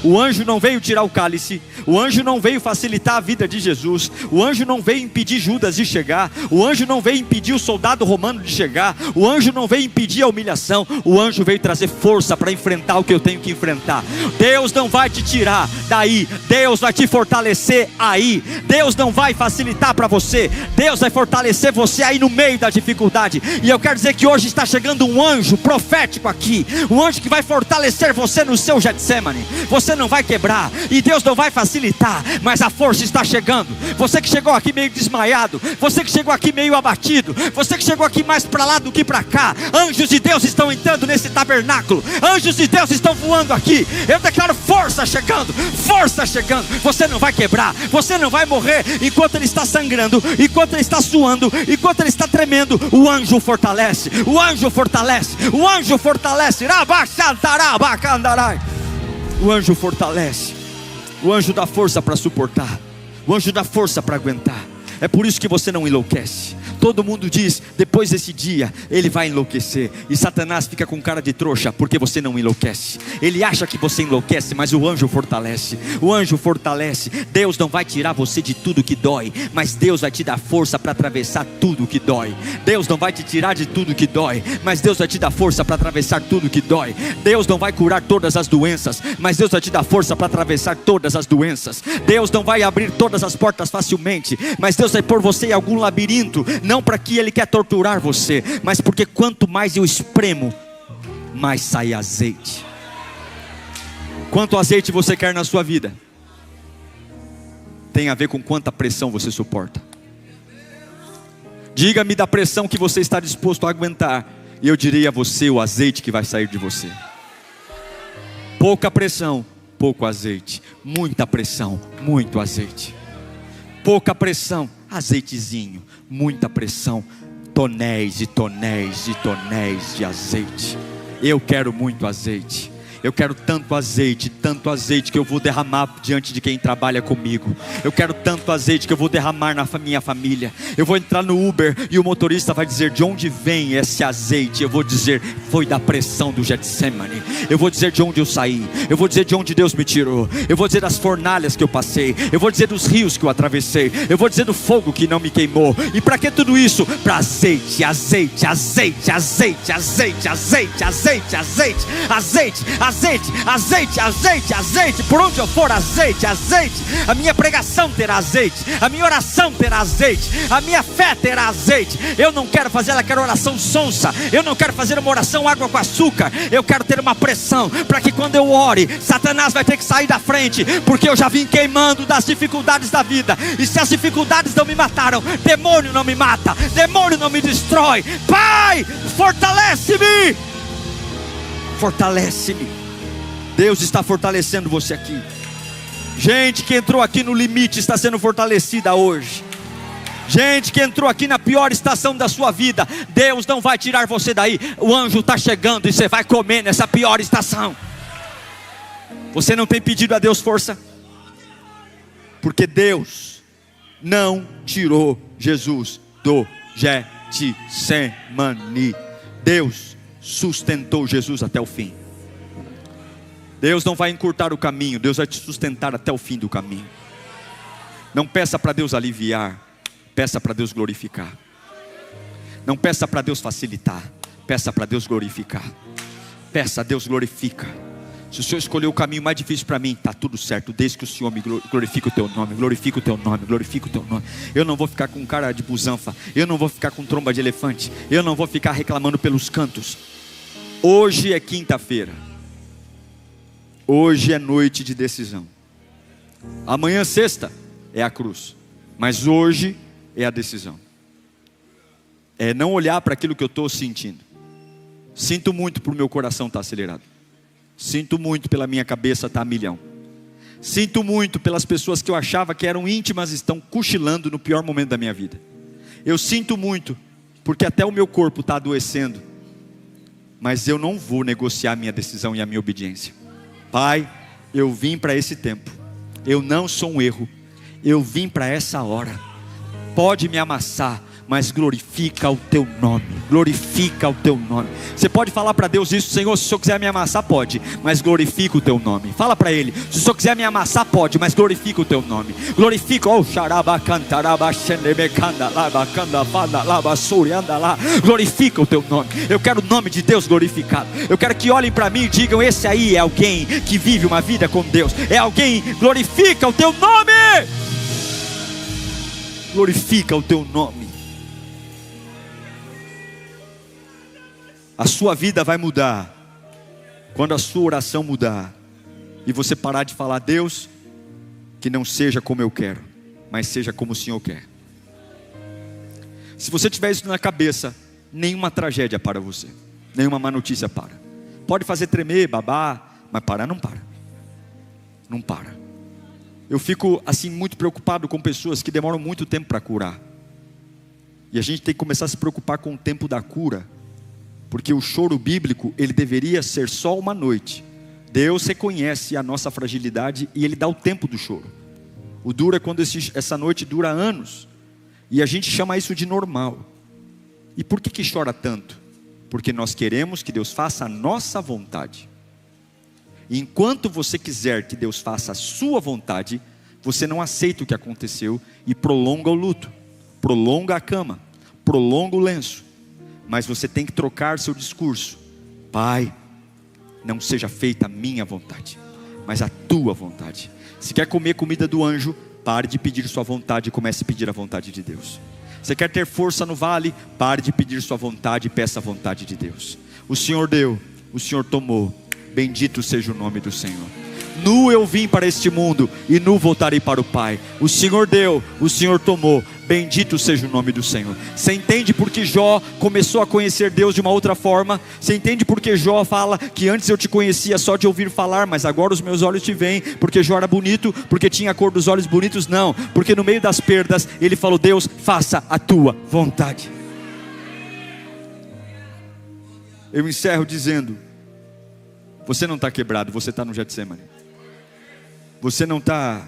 O anjo não veio tirar o cálice, o anjo não veio facilitar a vida de Jesus, o anjo não veio impedir Judas de chegar, o anjo não veio impedir o soldado romano de chegar, o anjo não veio impedir a humilhação, o anjo veio trazer força para enfrentar o que eu tenho que enfrentar. Deus não vai te tirar daí, Deus vai te fortalecer aí. Deus não vai facilitar para você, Deus vai fortalecer você aí no meio da dificuldade. E eu quero dizer que hoje está chegando um anjo profético aqui, um anjo que vai fortalecer você no seu Getsemane. Você não vai quebrar, e Deus não vai facilitar, mas a força está chegando. Você que chegou aqui meio desmaiado, você que chegou aqui meio abatido, você que chegou aqui mais para lá do que para cá, anjos de Deus estão entrando nesse tabernáculo, anjos de Deus estão voando aqui. Eu declaro força chegando, força chegando. Você não vai quebrar, você não vai morrer. Enquanto ele está sangrando, enquanto ele está suando, enquanto ele está tremendo, o anjo fortalece, o anjo fortalece, o anjo fortalece. O anjo fortalece, o anjo dá força para suportar, o anjo dá força para aguentar. É por isso que você não enlouquece. Todo mundo diz: depois desse dia ele vai enlouquecer. E Satanás fica com cara de trouxa, porque você não enlouquece. Ele acha que você enlouquece, mas o anjo fortalece. O anjo fortalece. Deus não vai tirar você de tudo que dói, mas Deus vai te dar força para atravessar tudo que dói. Deus não vai te tirar de tudo que dói, mas Deus vai te dar força para atravessar tudo que dói. Deus não vai curar todas as doenças, mas Deus vai te dar força para atravessar todas as doenças. Deus não vai abrir todas as portas facilmente, mas Deus vai pôr você em algum labirinto. Não para que Ele quer torturar você, mas porque quanto mais eu espremo, mais sai azeite. Quanto azeite você quer na sua vida tem a ver com quanta pressão você suporta. Diga-me da pressão que você está disposto a aguentar, e eu direi a você o azeite que vai sair de você. Pouca pressão, pouco azeite. Muita pressão, muito azeite. Pouca pressão, azeitezinho. Muita pressão, tonéis e tonéis e tonéis de azeite. Eu quero muito azeite. Eu quero tanto azeite que eu vou derramar diante de quem trabalha comigo. Eu quero tanto azeite que eu vou derramar na minha família. Eu vou entrar no Uber e o motorista vai dizer: de onde vem esse azeite? Eu vou dizer: foi da pressão do Getsemane. Eu vou dizer de onde eu saí. Eu vou dizer de onde Deus me tirou. Eu vou dizer das fornalhas que eu passei. Eu vou dizer dos rios que eu atravessei. Eu vou dizer do fogo que não me queimou. E para que tudo isso? Para azeite, azeite, azeite, azeite, azeite, azeite, azeite, azeite, azeite, azeite. azeite, azeite, azeite, azeite. Por onde eu for, azeite, azeite. A minha pregação terá azeite, a minha oração terá azeite, a minha fé terá azeite. Eu não quero fazer aquela oração sonsa, eu não quero fazer uma oração água com açúcar. Eu quero ter uma pressão, para que quando eu ore, Satanás vai ter que sair da frente, porque eu já vim queimando das dificuldades da vida. E se as dificuldades não me mataram, demônio não me mata, demônio não me destrói. Pai, fortalece-me, fortalece-me. Deus está fortalecendo você aqui. Gente que entrou aqui no limite está sendo fortalecida hoje. Gente que entrou aqui na pior estação da sua vida, Deus não vai tirar você daí. O anjo está chegando e você vai comer nessa pior estação. Você não tem pedido a Deus força? Porque Deus não tirou Jesus do Getsemane. Deus sustentou Jesus até o fim. Deus não vai encurtar o caminho, Deus vai te sustentar até o fim do caminho. Não peça para Deus aliviar, peça para Deus glorificar. Não peça para Deus facilitar, peça para Deus glorificar. Peça a Deus, glorifica. Se o Senhor escolheu o caminho mais difícil para mim, está tudo certo, desde que o Senhor me glorifique o teu nome, glorifique o teu nome, glorifique o teu nome. Eu não vou ficar com cara de busanfa, eu não vou ficar com tromba de elefante, eu não vou ficar reclamando pelos cantos. Hoje é quinta-feira, hoje é noite de decisão. Amanhã, sexta, é a cruz, mas hoje é a decisão. É não olhar para aquilo que eu estou sentindo. Sinto muito por meu coração estar acelerado. Sinto muito pela minha cabeça estar a milhão. Sinto muito pelas pessoas que eu achava que eram íntimas, estão cochilando no pior momento da minha vida. Eu sinto muito, porque até o meu corpo está adoecendo. Mas eu não vou negociar a minha decisão e a minha obediência. Pai, eu vim para esse tempo. Eu não sou um erro. Eu vim para essa hora. Pode me amassar, mas glorifica o teu nome, glorifica o teu nome. Você pode falar para Deus isso: Senhor, se o Senhor quiser me amassar, pode, mas glorifica o teu nome. Fala para Ele: se o Senhor quiser me amassar, pode, mas glorifica o teu nome. Glorifica, oh xaraba cantaraba xendebecanda laba canda fada laba surianda lá. Glorifica o teu nome. Eu quero o nome de Deus glorificado. Eu quero que olhem para mim e digam: esse aí é alguém que vive uma vida com Deus. É alguém, glorifica o teu nome. Glorifica o teu nome. A sua vida vai mudar quando a sua oração mudar e você parar de falar: Deus, que não seja como eu quero, mas seja como o Senhor quer. Se você tiver isso na cabeça, nenhuma tragédia para você, nenhuma má notícia para. Pode fazer tremer, babar, mas parar não para. Não para. Eu fico assim muito preocupado com pessoas que demoram muito tempo para curar. E a gente tem que começar a se preocupar com o tempo da cura. Porque o choro bíblico, ele deveria ser só uma noite. Deus reconhece a nossa fragilidade e Ele dá o tempo do choro. O duro é quando essa noite dura anos. E a gente chama isso de normal. E por que chora tanto? Porque nós queremos que Deus faça a nossa vontade. E enquanto você quiser que Deus faça a sua vontade, você não aceita o que aconteceu e prolonga o luto, prolonga a cama, prolonga o lenço. Mas você tem que trocar seu discurso: Pai, não seja feita a minha vontade, mas a tua vontade. Se quer comer comida do anjo, pare de pedir sua vontade e comece a pedir a vontade de Deus. Você quer ter força no vale, pare de pedir sua vontade e peça a vontade de Deus. O Senhor deu, o Senhor tomou, bendito seja o nome do Senhor. Nu eu vim para este mundo e nu voltarei para o Pai. O Senhor deu, o Senhor tomou, bendito seja o nome do Senhor. Você entende porque Jó começou a conhecer Deus de uma outra forma? Você entende porque Jó fala que antes eu te conhecia só de ouvir falar, mas agora os meus olhos te veem? Porque Jó era bonito, porque tinha a cor dos olhos bonitos? Não, porque no meio das perdas ele falou: Deus, faça a tua vontade. Eu encerro dizendo: você não está quebrado, você está no Getsemane. Você não está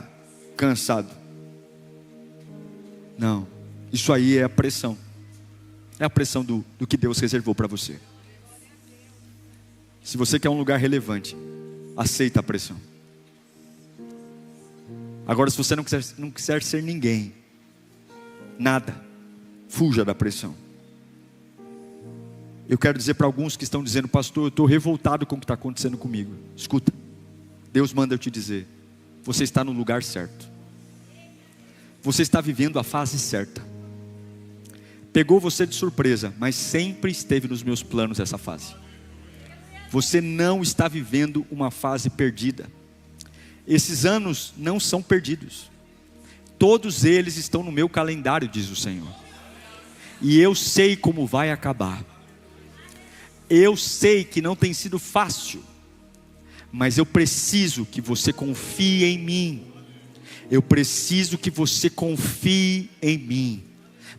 cansado. Não, isso aí é a pressão. É a pressão do que Deus reservou para você. Se você quer um lugar relevante, aceita a pressão. Agora, se você não quiser ser ninguém, nada, fuja da pressão. Eu quero dizer para alguns que estão dizendo: pastor, eu estou revoltado com o que está acontecendo comigo. Escuta, Deus manda eu te dizer: você está no lugar certo. Você está vivendo a fase certa. Pegou você de surpresa, mas sempre esteve nos meus planos essa fase. Você não está vivendo uma fase perdida. Esses anos não são perdidos. Todos eles estão no meu calendário, diz o Senhor. E eu sei como vai acabar. Eu sei que não tem sido fácil, mas eu preciso que você confie em mim. Eu preciso que você confie em mim.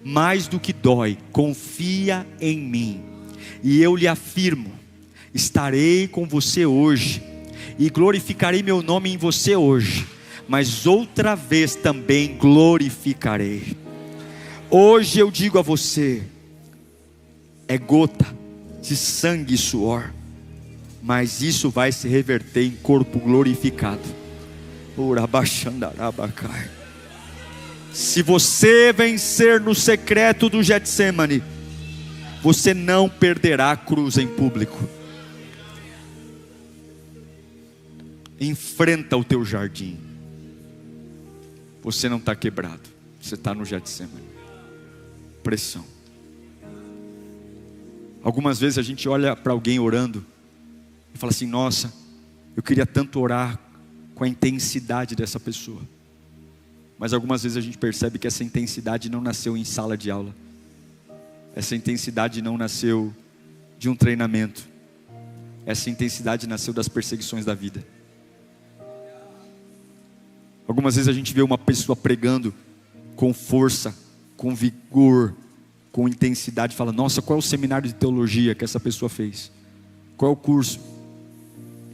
Mais do que dói, confia em mim. E eu lhe afirmo: estarei com você hoje, e glorificarei meu nome em você hoje, mas outra vez também glorificarei. Hoje eu digo a você: é gota de sangue e suor, mas isso vai se reverter em corpo glorificado. Se você vencer no secreto do Getsemane, você não perderá a cruz em público. Enfrenta o teu jardim. Você não está quebrado, você está no Getsemane. Pressão. Algumas vezes a gente olha para alguém orando e fala assim: nossa, eu queria tanto orar com a intensidade dessa pessoa. Mas algumas vezes a gente percebe que essa intensidade não nasceu em sala de aula. Essa intensidade não nasceu de um treinamento. Essa intensidade nasceu das perseguições da vida. Algumas vezes a gente vê uma pessoa pregando com força, com vigor, com intensidade, fala: nossa, qual é o seminário de teologia que essa pessoa fez? Qual é o curso?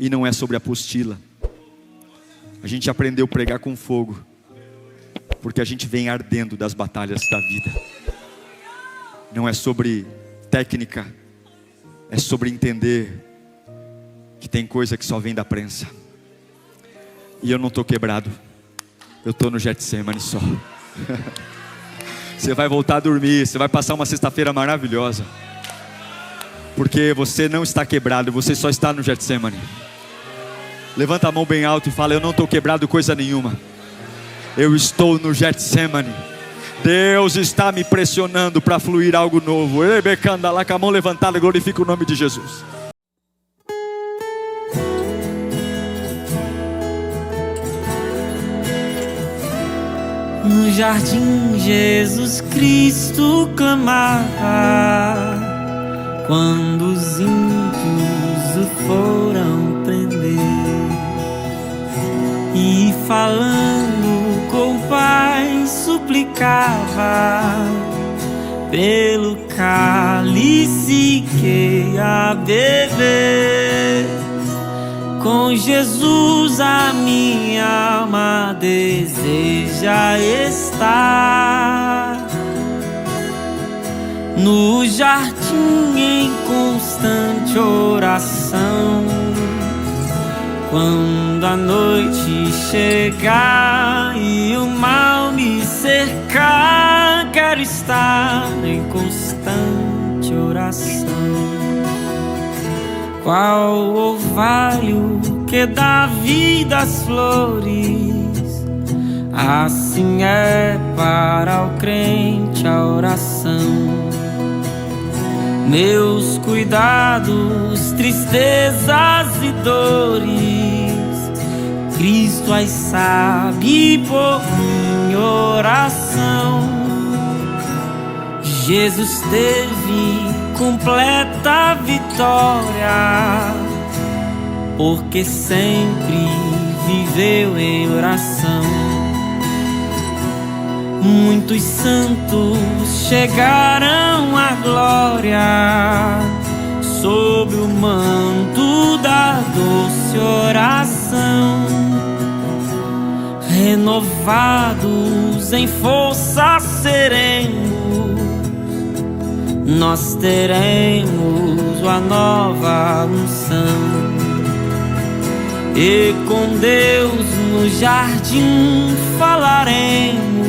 E não é sobre apostila. A gente aprendeu a pregar com fogo, porque a gente vem ardendo das batalhas da vida. Não é sobre técnica, é sobre entender que tem coisa que só vem da prensa. E eu não estou quebrado, eu estou no Getsemane só. Você vai voltar a dormir, você vai passar uma sexta-feira maravilhosa, porque você não está quebrado, você só está no Getsemane. Levanta a mão bem alto e fala: eu não estou quebrado coisa nenhuma, eu estou no Getsemane. Deus está me pressionando para fluir algo novo. Lá com a mão levantada, glorifica o nome de Jesus. No jardim Jesus Cristo clamava, quando os ímpios o foram prender, e falando com o Pai suplicava pelo cálice que ia beber. Com Jesus a minha alma deseja estar no jardim em constante oração. Quando a noite chegar e o mal me cercar, quero estar em constante oração. Qual orvalho que dá vida às flores, assim é para o crente a oração. Meus cuidados, tristezas e dores, Cristo as sabe por minha oração. Jesus teve completa vitória, porque sempre viveu em oração. Muitos santos chegaram à glória sob o manto da doce oração. Renovados em força seremos, nós teremos a nova unção. E com Deus no jardim falaremos,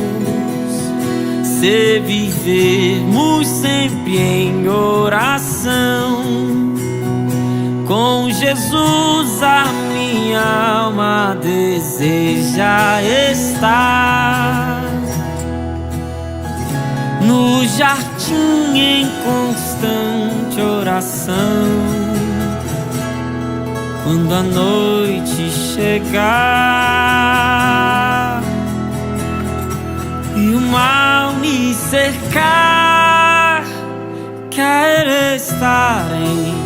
se vivermos sempre em oração. Com Jesus a minha alma deseja estar no jardim em constante oração. Quando a noite chegar e o mal me cercar, quero estar em